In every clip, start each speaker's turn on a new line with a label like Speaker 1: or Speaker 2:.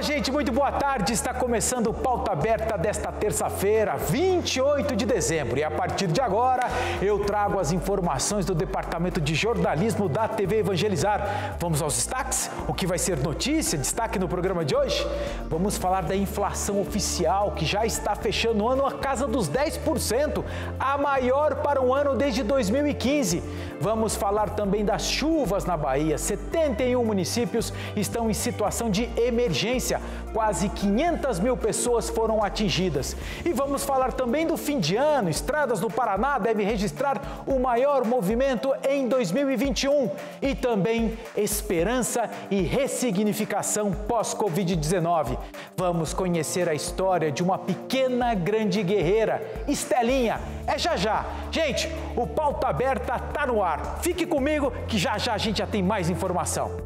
Speaker 1: gente, muito boa tarde. Está começando o Pauta Aberta desta terça-feira, 28 de dezembro. E a partir de agora, eu trago as informações do Departamento de Jornalismo da TV Evangelizar. Vamos aos destaques? O que vai ser notícia, destaque no programa de hoje? Vamos falar da inflação oficial, que já está fechando o ano a casa dos 10%, a maior para um ano desde 2015. Vamos falar também das chuvas na Bahia. 71 municípios estão em situação de emergência. Quase 500 mil pessoas foram atingidas. E vamos falar também do fim de ano. Estradas do Paraná devem registrar o maior movimento em 2021. E também esperança e ressignificação pós-Covid-19. Vamos conhecer a história de uma pequena grande guerreira, Estelinha. É já já. Gente, o Pauta Aberta tá no ar. Fique comigo que já já a gente já tem mais informação.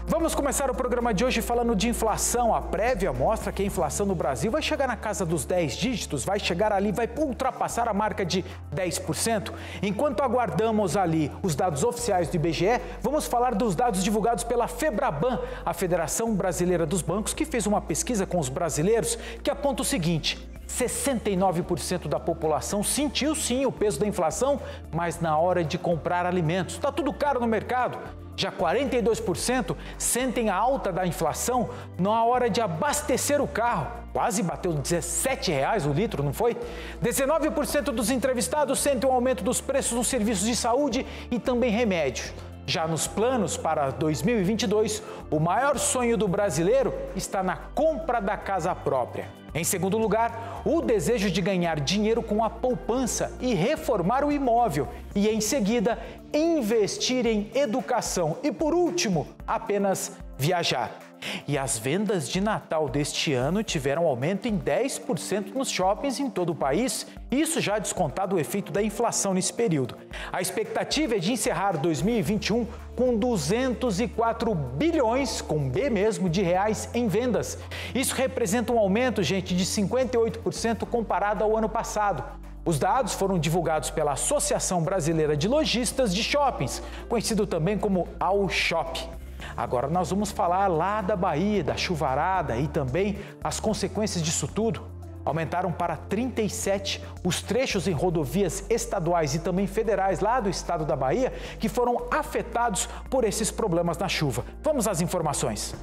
Speaker 1: Vamos começar o programa de hoje falando de inflação. A prévia mostra que a inflação no Brasil vai chegar na casa dos 10 dígitos, vai chegar ali, vai ultrapassar a marca de 10%. Enquanto aguardamos ali os dados oficiais do IBGE, vamos falar dos dados divulgados pela Febraban, a Federação Brasileira dos Bancos, que fez uma pesquisa com os brasileiros que aponta o seguinte: 69% da população sentiu sim o peso da inflação, mas na hora de comprar alimentos. Está tudo caro no mercado. Já 42% sentem a alta da inflação na hora de abastecer o carro. Quase bateu R$17 o litro, não foi? 19% dos entrevistados sentem o aumento dos preços nos serviços de saúde e também remédios. Já nos planos para 2022, o maior sonho do brasileiro está na compra da casa própria. Em segundo lugar, o desejo de ganhar dinheiro com a poupança e reformar o imóvel. E em seguida, investir em educação. E por último, apenas viajar. E as vendas de Natal deste ano tiveram aumento em 10% nos shoppings em todo o país, isso já descontado o efeito da inflação nesse período. A expectativa é de encerrar 2021 com 204 bilhões, com B mesmo, de reais em vendas. Isso representa um aumento, gente, de 58% comparado ao ano passado. Os dados foram divulgados pela Associação Brasileira de Lojistas de Shoppings, conhecido também como AOShop. Agora nós vamos falar lá da Bahia, da chuvarada e também as consequências disso tudo. Aumentaram para 37 os trechos em rodovias estaduais e também federais lá do estado da Bahia que foram afetados por esses problemas na chuva. Vamos às informações.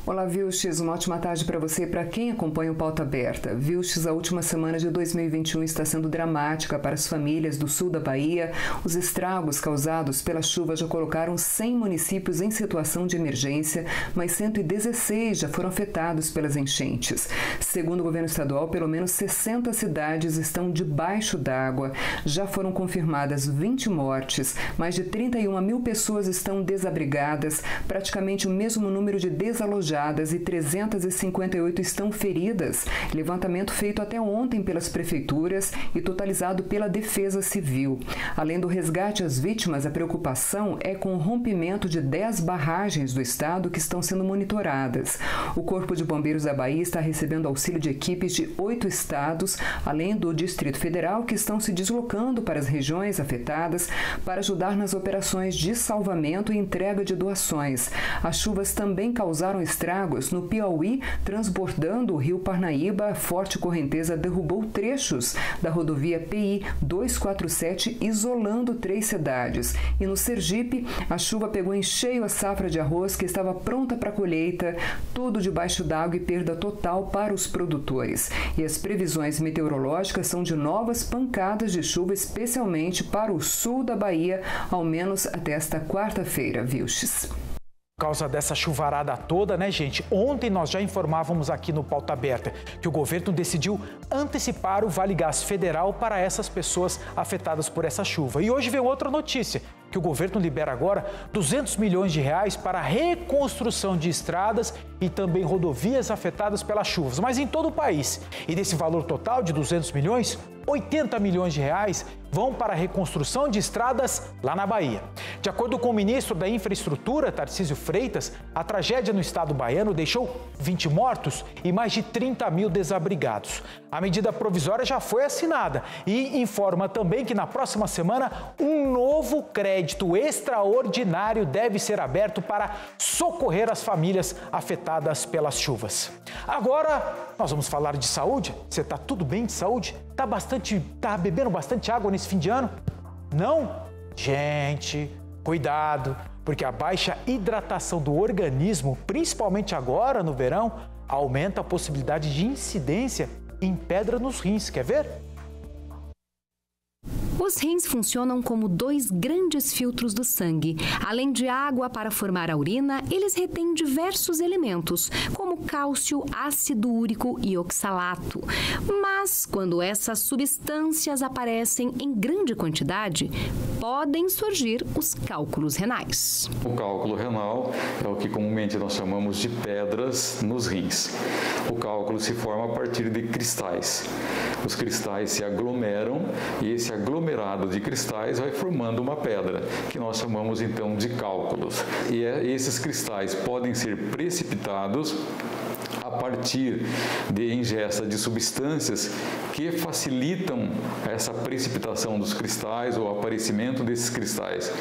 Speaker 2: Olá, Vilches, uma ótima tarde para você e para quem acompanha o Pauta Aberta. Vilches, a última semana de 2021 está sendo dramática para as famílias do sul da Bahia. Os estragos causados pela chuva já colocaram 100 municípios em situação de emergência, mas 116 já foram afetados pelas enchentes. Segundo o governo estadual, pelo menos 60 cidades estão debaixo d'água. Já foram confirmadas 20 mortes, mais de 31 mil pessoas estão desabrigadas, praticamente o mesmo número de desalojados e 358 estão feridas. Levantamento feito até ontem pelas prefeituras e totalizado pela Defesa Civil. Além do resgate às vítimas, a preocupação é com o rompimento de 10 barragens do estado que estão sendo monitoradas. O Corpo de Bombeiros da Bahia está recebendo auxílio de equipes de 8 estados, além do Distrito Federal, que estão se deslocando para as regiões afetadas para ajudar nas operações de salvamento e entrega de doações. As chuvas também causaram estragos no Piauí, transbordando o rio Parnaíba. A forte correnteza derrubou trechos da rodovia PI 247, isolando 3 cidades. E no Sergipe, a chuva pegou em cheio a safra de arroz que estava pronta para colheita, tudo debaixo d'água e perda total para os produtores. E as previsões meteorológicas são de novas pancadas de chuva, especialmente para o sul da Bahia, ao menos até esta quarta-feira, Vilches.
Speaker 1: Por causa dessa chuvarada toda, né, gente? Ontem nós já informávamos aqui no Pauta Aberta que o governo decidiu antecipar o Vale Gás Federal para essas pessoas afetadas por essa chuva. E hoje veio outra notícia, que o governo libera agora 200 milhões de reais para a reconstrução de estradas e também rodovias afetadas pelas chuvas, mas em todo o país. E desse valor total de 200 milhões, 80 milhões de reais vão para a reconstrução de estradas lá na Bahia. De acordo com o ministro da Infraestrutura, Tarcísio Freitas, a tragédia no estado baiano deixou 20 mortos e mais de 30 mil desabrigados. A medida provisória já foi assinada e informa também que na próxima semana um novo crédito extraordinário deve ser aberto para socorrer as famílias afetadas pelas chuvas. Agora, nós vamos falar de saúde. Você está tudo bem de saúde? Tá bebendo bastante água nesse fim de ano? Não? Gente, cuidado, porque a baixa hidratação do organismo, principalmente agora no verão, aumenta a possibilidade de incidência em pedra nos rins. Quer ver?
Speaker 3: Os rins funcionam como dois grandes filtros do sangue. Além de água para formar a urina, eles retêm diversos elementos, como cálcio, ácido úrico e oxalato. Mas, quando essas substâncias aparecem em grande quantidade, podem surgir os cálculos renais.
Speaker 4: O cálculo renal é o que comumente nós chamamos de pedras nos rins. O cálculo se forma a partir de cristais. Os cristais se aglomeram e esse aglomerado de cristais vai formando uma pedra, que nós chamamos então de cálculos. E esses cristais podem ser precipitados a partir de ingesta de substâncias que facilitam essa precipitação dos cristais ou aparecimento desses cristais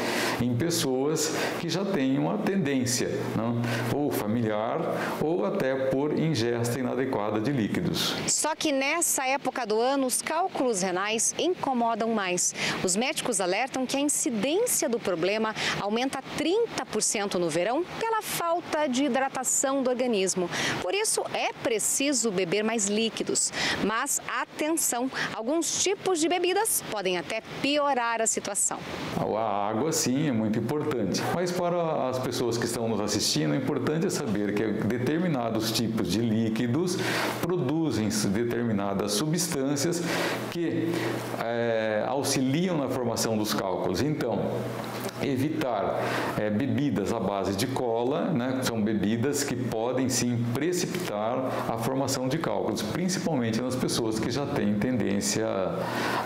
Speaker 4: em pessoas que já têm uma tendência, não? Ou familiar ou até por ingesta inadequada de líquidos.
Speaker 5: Só que nessa época do ano, os cálculos renais incomodam mais. Os médicos alertam que a incidência do problema aumenta 30% no verão pela falta de hidratação do organismo. Por isso, é preciso beber mais líquidos. Mas atenção, alguns tipos de bebidas podem até piorar a situação.
Speaker 4: A água, sim, é muito importante. Mas para as pessoas que estão nos assistindo, é importante saber que determinados tipos de líquidos produzem determinadas substâncias que auxiliam na formação dos cálculos. Então, evitar bebidas à base de cola, né? São bebidas que podem sim precipitar a formação de cálculos, principalmente nas pessoas que já têm tendência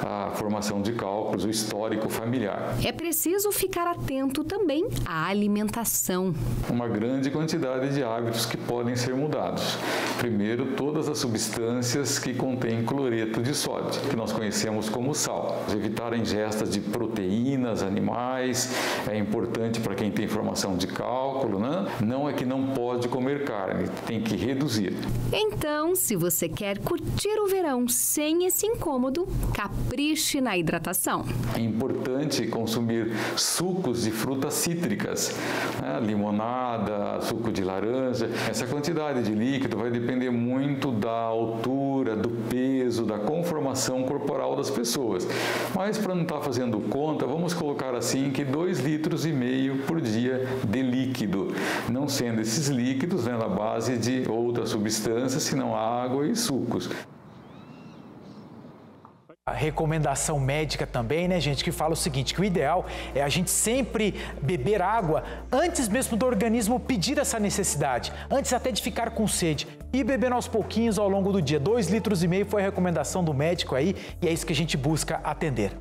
Speaker 4: à formação de cálculos, o histórico familiar.
Speaker 3: É preciso ficar atento também à alimentação.
Speaker 4: Uma grande quantidade de hábitos que podem ser mudados. Primeiro, todas as substâncias que contêm cloreto de sódio, que nós conhecemos como sal. Evitar a ingesta de proteínas animais, é importante para quem tem formação de cálculo, né? Não é que não pode comer carne, tem que reduzir.
Speaker 3: Então, se você quer curtir o verão sem esse incômodo, capriche na hidratação.
Speaker 4: É importante consumir sucos de frutas cítricas, né? Limonada, suco de laranja. Essa quantidade de líquido vai depender muito da altura, do peso, da conformação corporal das pessoas. Mas para não estar fazendo conta, vamos colocar assim que 2,5 litros por dia de líquido, não sendo esses líquidos, né, na base de outras substâncias, senão água e sucos.
Speaker 1: A recomendação médica também, né, gente, que fala o seguinte, que o ideal é a gente sempre beber água antes mesmo do organismo pedir essa necessidade, antes até de ficar com sede, e bebendo aos pouquinhos ao longo do dia. 2,5 litros foi a recomendação do médico aí, e é isso que a gente busca atender.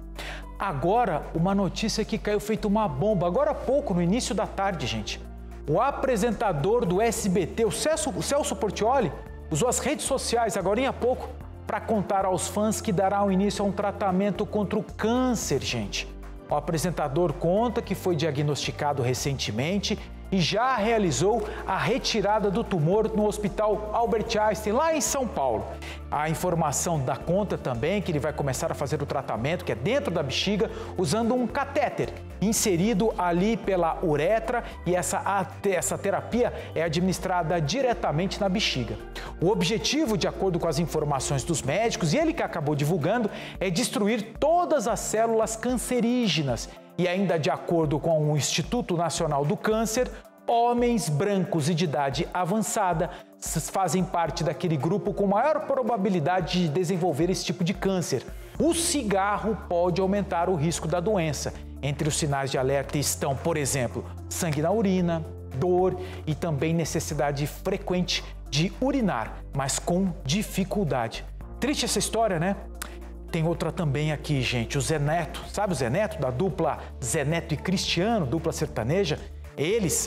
Speaker 1: Agora, uma notícia que caiu feito uma bomba, agora há pouco, no início da tarde, gente. O apresentador do SBT, o Celso Portiolli, usou as redes sociais agora há pouco para contar aos fãs que dará início a um tratamento contra o câncer, gente. O apresentador conta que foi diagnosticado recentemente e já realizou a retirada do tumor no Hospital Albert Einstein, lá em São Paulo. A informação dá conta também que ele vai começar a fazer o tratamento, que é dentro da bexiga, usando um catéter inserido ali pela uretra, e essa terapia é administrada diretamente na bexiga. O objetivo, de acordo com as informações dos médicos, e ele que acabou divulgando, é destruir todas as células cancerígenas. E ainda de acordo com o Instituto Nacional do Câncer, homens brancos e de idade avançada fazem parte daquele grupo com maior probabilidade de desenvolver esse tipo de câncer. O cigarro pode aumentar o risco da doença. Entre os sinais de alerta estão, por exemplo, sangue na urina, dor e também necessidade frequente de urinar, mas com dificuldade. Triste essa história, né? tem outra também aqui, gente. O Zé Neto, sabe o Zé Neto, da dupla Zé Neto e Cristiano, dupla sertaneja?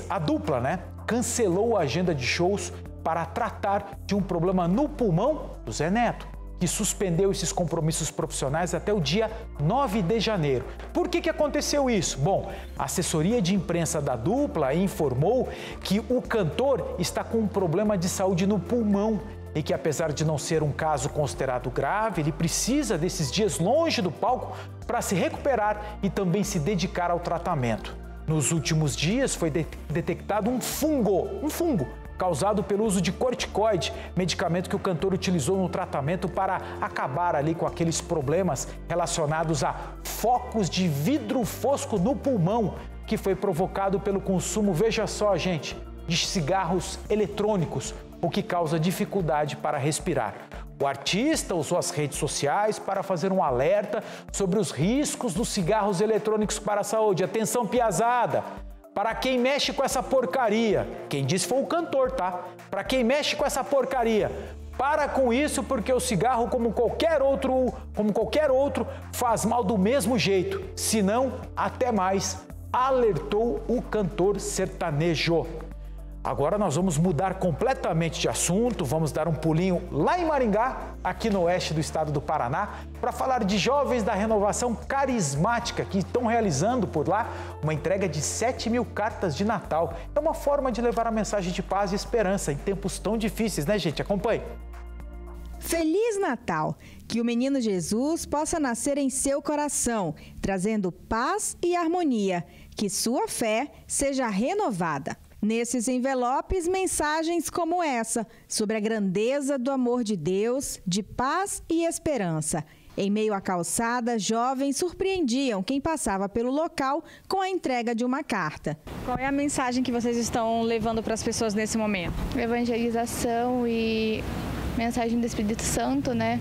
Speaker 1: A dupla, né, cancelou a agenda de shows para tratar de um problema no pulmão do Zé Neto, que suspendeu esses compromissos profissionais até o dia 9 de janeiro. Por que aconteceu isso? Bom, a assessoria de imprensa da dupla informou que o cantor está com um problema de saúde no pulmão e que, apesar de não ser um caso considerado grave, ele precisa desses dias longe do palco para se recuperar e também se dedicar ao tratamento. Nos últimos dias foi detectado um fungo causado pelo uso de corticoide, medicamento que o cantor utilizou no tratamento para acabar ali com aqueles problemas relacionados a focos de vidro fosco no pulmão, que foi provocado pelo consumo, veja só, gente, de cigarros eletrônicos, o que causa dificuldade para respirar. O artista usou as redes sociais para fazer um alerta sobre os riscos dos cigarros eletrônicos para a saúde. Atenção, piazada! Para quem mexe com essa porcaria, quem disse foi o cantor, tá? Para quem mexe com essa porcaria, para com isso, porque o cigarro, como qualquer outro, faz mal do mesmo jeito, se não até mais, alertou o cantor sertanejo. Agora nós vamos mudar completamente de assunto, vamos dar um pulinho lá em Maringá, aqui no oeste do estado do Paraná, para falar de jovens da Renovação Carismática que estão realizando por lá uma entrega de 7.000 cartas de Natal. É uma forma de levar a mensagem de paz e esperança em tempos tão difíceis, né, gente? Acompanhe.
Speaker 6: Feliz Natal! Que o menino Jesus possa nascer em seu coração, trazendo paz e harmonia. Que sua fé seja renovada. Nesses envelopes, mensagens como essa, sobre a grandeza do amor de Deus, de paz e esperança. Em meio à calçada, jovens surpreendiam quem passava pelo local com a entrega de uma carta.
Speaker 7: Qual é a mensagem que vocês estão levando para as pessoas nesse momento?
Speaker 8: Evangelização e mensagem do Espírito Santo, né?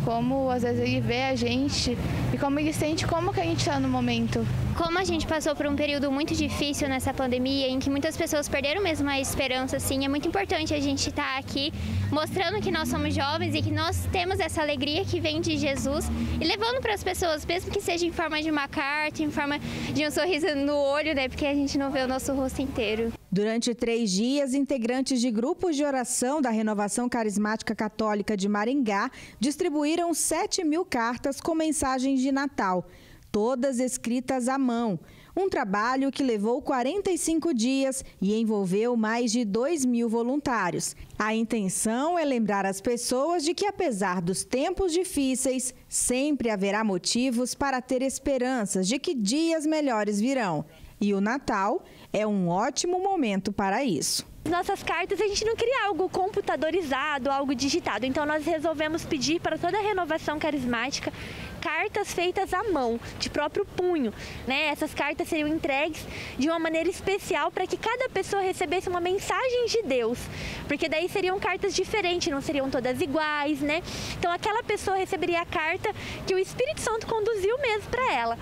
Speaker 8: Como às vezes ele vê a gente e como ele sente como que a gente está no momento.
Speaker 9: Como a gente passou por um período muito difícil nessa pandemia, em que muitas pessoas perderam mesmo a esperança, assim, é muito importante a gente estar aqui mostrando que nós somos jovens e que nós temos essa alegria que vem de Jesus e levando para as pessoas, mesmo que seja em forma de uma carta, em forma de um sorriso no olho, né? Porque a gente não vê o nosso rosto inteiro.
Speaker 6: Durante 3 dias, integrantes de grupos de oração da Renovação Carismática Católica de Maringá distribuíram 7.000 cartas com mensagens de Natal, todas escritas à mão. Um trabalho que levou 45 dias e envolveu mais de 2.000 voluntários. A intenção é lembrar as pessoas de que, apesar dos tempos difíceis, sempre haverá motivos para ter esperanças de que dias melhores virão. E o Natal é um ótimo momento para isso.
Speaker 10: Nossas cartas, a gente não queria algo computadorizado, algo digitado. Então, nós resolvemos pedir para toda a Renovação Carismática cartas feitas à mão, de próprio punho, né? Essas cartas seriam entregues de uma maneira especial para que cada pessoa recebesse uma mensagem de Deus, porque daí seriam cartas diferentes, não seriam todas iguais, né? Então, aquela pessoa receberia a carta que o Espírito Santo conduziu mesmo para ela.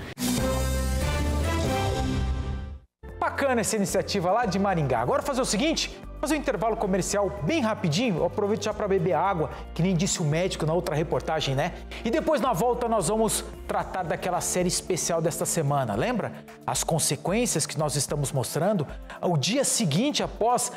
Speaker 1: Bacana essa iniciativa lá de Maringá. Agora fazer o seguinte, fazer um intervalo comercial bem rapidinho, eu aproveito já para beber água, que nem disse o médico na outra reportagem, né? E depois na volta nós vamos tratar daquela série especial desta semana, lembra? As consequências que nós estamos mostrando, o dia seguinte após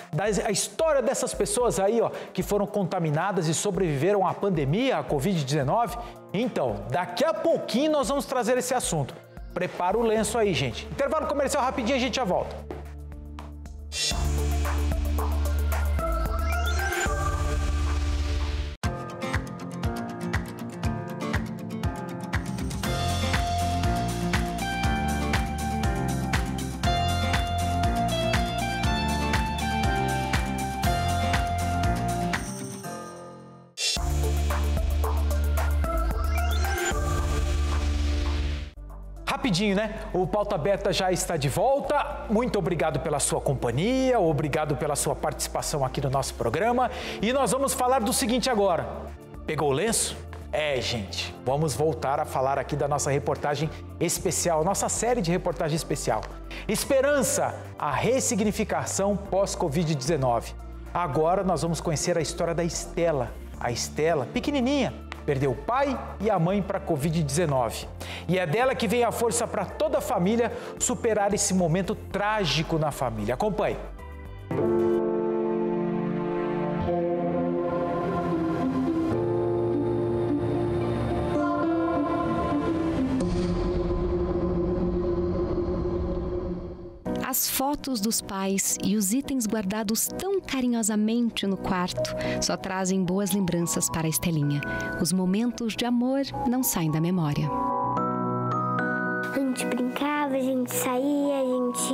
Speaker 1: a história dessas pessoas aí, ó, que foram contaminadas e sobreviveram à pandemia, à Covid-19. Então, daqui a pouquinho nós vamos trazer esse assunto. Prepara o lenço aí, gente. Intervalo comercial rapidinho, a gente já volta. Rapidinho, né? O Pauta Aberta já está de volta. Muito obrigado pela sua companhia, obrigado pela sua participação aqui no nosso programa. E nós vamos falar do seguinte agora. Pegou o lenço? É, gente, vamos voltar a falar aqui da nossa reportagem especial, nossa série de reportagem especial. Esperança, a ressignificação pós-Covid-19. Agora nós vamos conhecer a história da Estela. A Estela, pequenininha, Perdeu o pai e a mãe para a Covid-19. E é dela que vem a força para toda a família superar esse momento trágico na família. Acompanhe.
Speaker 3: As fotos dos pais e os itens guardados tão carinhosamente no quarto só trazem boas lembranças para a Estelinha. Os momentos de amor não saem da memória.
Speaker 11: A gente brincava, a gente saía, a gente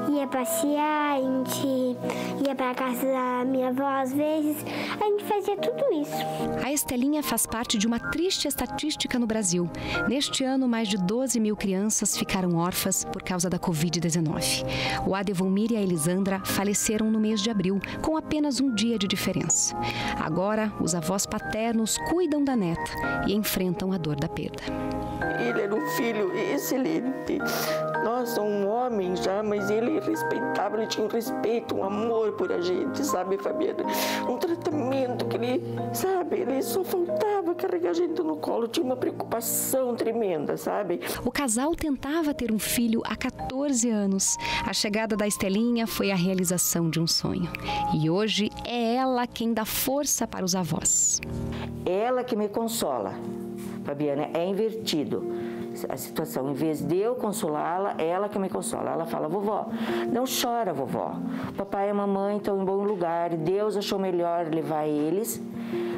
Speaker 11: ia passear, a gente ia para a casa da minha avó às vezes, a gente fazia tudo isso.
Speaker 3: A Estelinha faz parte de uma triste estatística no Brasil. Neste ano, mais de 12 mil crianças ficaram órfãs por causa da Covid-19. O Adevomir e a Elisandra faleceram no mês de abril, com apenas um dia de diferença. Agora, os avós paternos cuidam da neta e enfrentam a dor da perda.
Speaker 12: Ele era um filho excelente. Nossa, um homem já, mas ele respeitava, ele tinha um respeito, um amor por a gente, sabe, Fabiana? Um tratamento que ele, sabe, ele só faltava carregar a gente no colo, tinha uma preocupação tremenda, sabe?
Speaker 3: O casal tentava ter um filho há 14 anos. A chegada da Estelinha foi a realização de um sonho. E hoje é ela quem dá força para os avós.
Speaker 12: Ela que me consola, Fabiana, é invertido a situação. Em vez de eu consolá-la, ela que me consola. Ela fala: vovó, não chora, vovó. Papai e a mamãe estão em bom lugar. Deus achou melhor levar eles,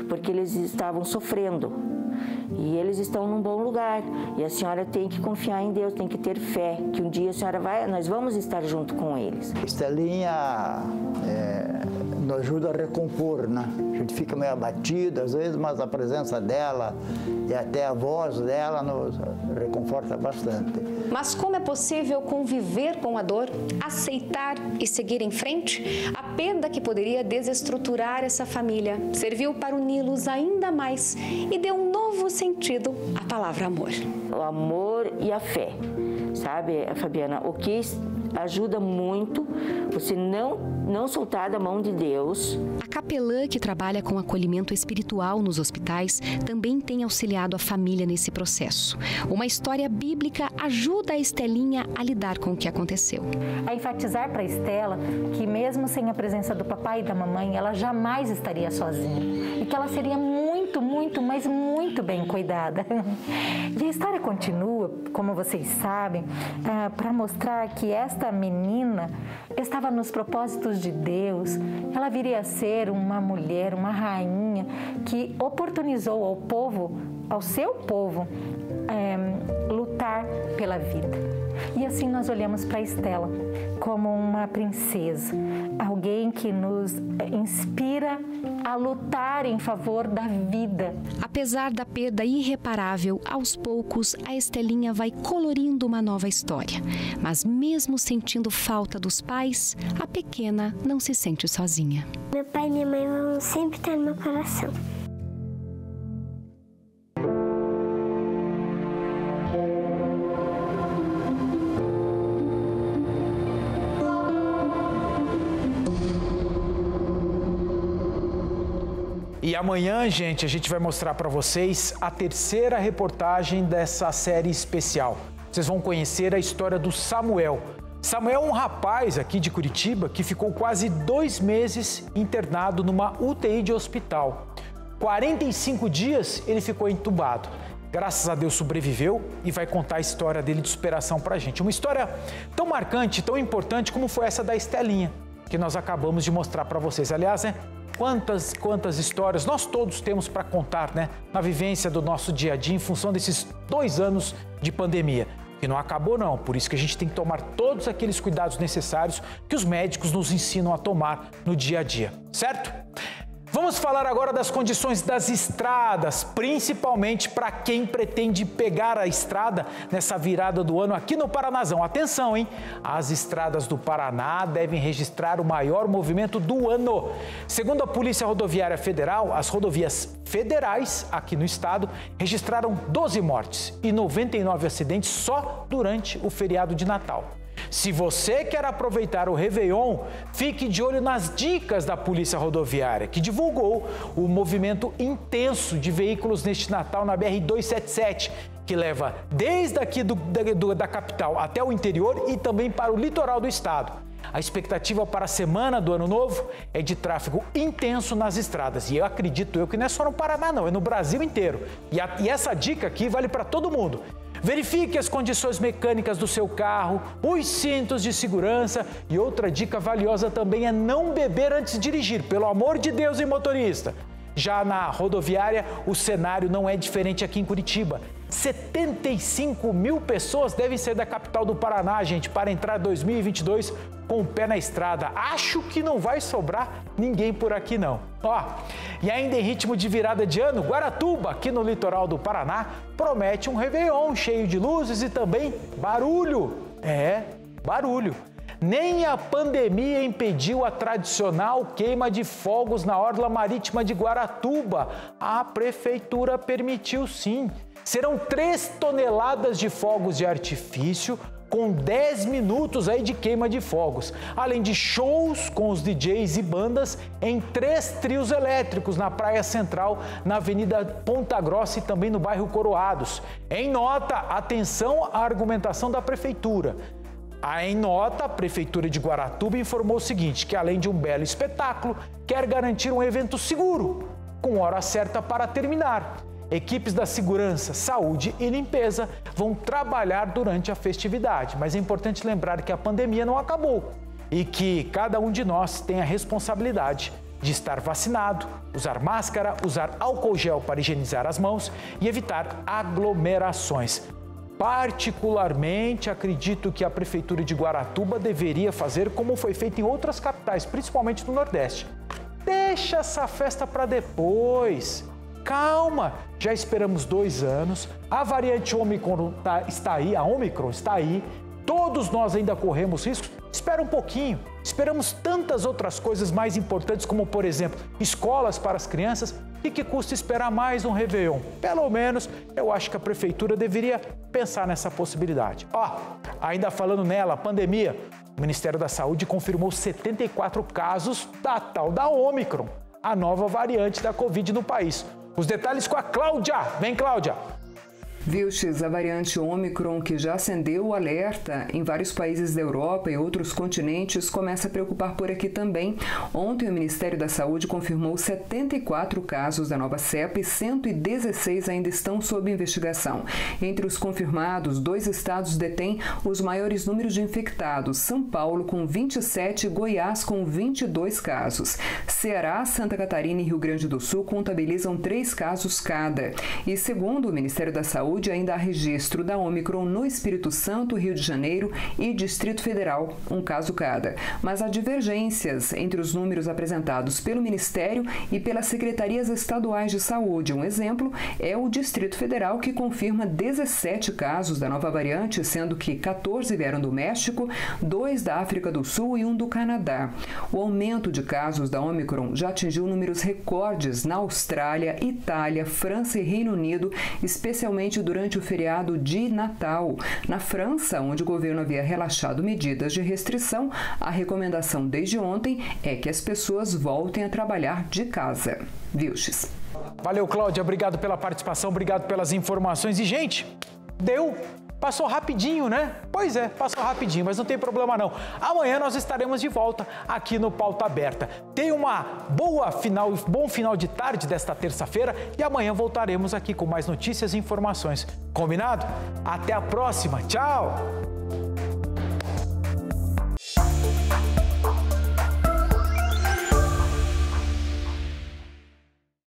Speaker 12: porque eles estavam sofrendo. E eles estão num bom lugar. E a senhora tem que confiar em Deus, tem que ter fé, que um dia a senhora nós vamos estar junto com eles.
Speaker 13: Estelinha nos ajuda a recompor, né? A gente fica meio abatido às vezes, mas a presença dela e até a voz dela nos reconforta bastante.
Speaker 5: Mas como é possível conviver com a dor, aceitar e seguir em frente? A perda que poderia desestruturar essa família serviu para uni-los ainda mais e deu um novo sentido à palavra amor.
Speaker 12: O amor e a fé, sabe, Fabiana, o que ajuda muito você não soltar da mão de Deus.
Speaker 3: A capelã que trabalha com acolhimento espiritual nos hospitais também tem auxiliado a família nesse processo. Uma história bíblica ajuda a Estelinha a lidar com o que aconteceu.
Speaker 14: A enfatizar para a Estela que mesmo sem a presença do papai e da mamãe, ela jamais estaria sozinha e que ela seria muito, mas muito bem cuidada. E a história continua, como vocês sabem, para mostrar que esta menina estava nos propósitos de Deus. Ela viria a ser uma mulher, uma rainha que oportunizou ao seu povo, lutar pela vida. E assim nós olhamos para a Estela como uma princesa, alguém que nos inspira a lutar em favor da vida.
Speaker 3: Apesar da perda irreparável, aos poucos a Estelinha vai colorindo uma nova história. Mas mesmo sentindo falta dos pais, a pequena não se sente sozinha.
Speaker 11: Meu pai e minha mãe vão sempre estar no meu coração.
Speaker 1: E amanhã, gente, a gente vai mostrar para vocês a terceira reportagem dessa série especial. Vocês vão conhecer a história do Samuel. Samuel é um rapaz aqui de Curitiba que ficou quase 2 meses internado numa UTI de hospital. 45 dias ele ficou entubado. Graças a Deus sobreviveu e vai contar a história dele de superação para a gente. Uma história tão marcante, tão importante como foi essa da Estelinha, que nós acabamos de mostrar para vocês. Aliás, né? Quantas histórias nós todos temos para contar, né? Na vivência do nosso dia a dia em função desses 2 anos de pandemia. Que não acabou não, por isso que a gente tem que tomar todos aqueles cuidados necessários que os médicos nos ensinam a tomar no dia a dia, certo? Vamos falar agora das condições das estradas, principalmente para quem pretende pegar a estrada nessa virada do ano aqui no Paranazão. Atenção, hein? As estradas do Paraná devem registrar o maior movimento do ano. Segundo a Polícia Rodoviária Federal, as rodovias federais aqui no estado registraram 12 mortes e 99 acidentes só durante o feriado de Natal. Se você quer aproveitar o Réveillon, fique de olho nas dicas da Polícia Rodoviária, que divulgou o movimento intenso de veículos neste Natal na BR-277, que leva desde aqui da capital até o interior e também para o litoral do estado. A expectativa para a semana do Ano Novo é de tráfego intenso nas estradas. E eu acredito que não é só no Paraná, não, é no Brasil inteiro. E essa dica aqui vale para todo mundo. Verifique as condições mecânicas do seu carro, os cintos de segurança e outra dica valiosa também é não beber antes de dirigir, pelo amor de Deus, hein, motorista. Já na rodoviária, o cenário não é diferente aqui em Curitiba. 75 mil pessoas devem ser da capital do Paraná, gente, para entrar 2022 com o pé na estrada. Acho que não vai sobrar ninguém por aqui, não. E ainda em ritmo de virada de ano, Guaratuba, aqui no litoral do Paraná, promete um Réveillon cheio de luzes e também barulho. Barulho. Nem a pandemia impediu a tradicional queima de fogos na orla marítima de Guaratuba. A prefeitura permitiu sim. Serão 3 toneladas de fogos de artifício com 10 minutos aí de queima de fogos, além de shows com os DJs e bandas em 3 trios elétricos na Praia Central, na Avenida Ponta Grossa e também no bairro Coroados. Em nota, atenção à argumentação da prefeitura. Em nota, a Prefeitura de Guaratuba informou o seguinte, que além de um belo espetáculo, quer garantir um evento seguro, com hora certa para terminar. Equipes da segurança, saúde e limpeza vão trabalhar durante a festividade, mas é importante lembrar que a pandemia não acabou e que cada um de nós tem a responsabilidade de estar vacinado, usar máscara, usar álcool gel para higienizar as mãos e evitar aglomerações. Particularmente, acredito que a Prefeitura de Guaratuba deveria fazer como foi feito em outras capitais, principalmente no Nordeste. Deixa essa festa para depois. Calma, já esperamos 2 anos, a variante Ômicron está aí, todos nós ainda corremos riscos. Espera um pouquinho, esperamos tantas outras coisas mais importantes, como, por exemplo, escolas para as crianças. E que custa esperar mais um Réveillon? Pelo menos, eu acho que a Prefeitura deveria pensar nessa possibilidade. Ainda falando nela, a pandemia, o Ministério da Saúde confirmou 74 casos da tal da Ômicron, a nova variante da Covid no país. Os detalhes com a Cláudia. Vem, Cláudia!
Speaker 2: Vilches, a variante Ômicron, que já acendeu o alerta em vários países da Europa e outros continentes, começa a preocupar por aqui também. Ontem, o Ministério da Saúde confirmou 74 casos da nova cepa e 116 ainda estão sob investigação. Entre os confirmados, 2 estados detêm os maiores números de infectados: São Paulo com 27 e Goiás com 22 casos. Ceará, Santa Catarina e Rio Grande do Sul contabilizam 3 casos cada. E segundo o Ministério da Saúde, ainda há registro da Ômicron no Espírito Santo, Rio de Janeiro e Distrito Federal, 1 caso cada. Mas há divergências entre os números apresentados pelo Ministério e pelas secretarias estaduais de saúde. Um exemplo é o Distrito Federal, que confirma 17 casos da nova variante, sendo que 14 vieram do México, 2 da África do Sul e 1 do Canadá. O aumento de casos da Ômicron já atingiu números recordes na Austrália, Itália, França e Reino Unido, especialmente durante o feriado de Natal. Na França, onde o governo havia relaxado medidas de restrição, a recomendação desde ontem é que as pessoas voltem a trabalhar de casa. Vilches.
Speaker 1: Valeu, Cláudia. Obrigado pela participação, obrigado pelas informações. E, gente, passou rapidinho, né? Pois é, passou rapidinho, mas não tem problema não. Amanhã nós estaremos de volta aqui no Pauta Aberta. Tenha bom final de tarde desta terça-feira e amanhã voltaremos aqui com mais notícias e informações. Combinado? Até a próxima. Tchau!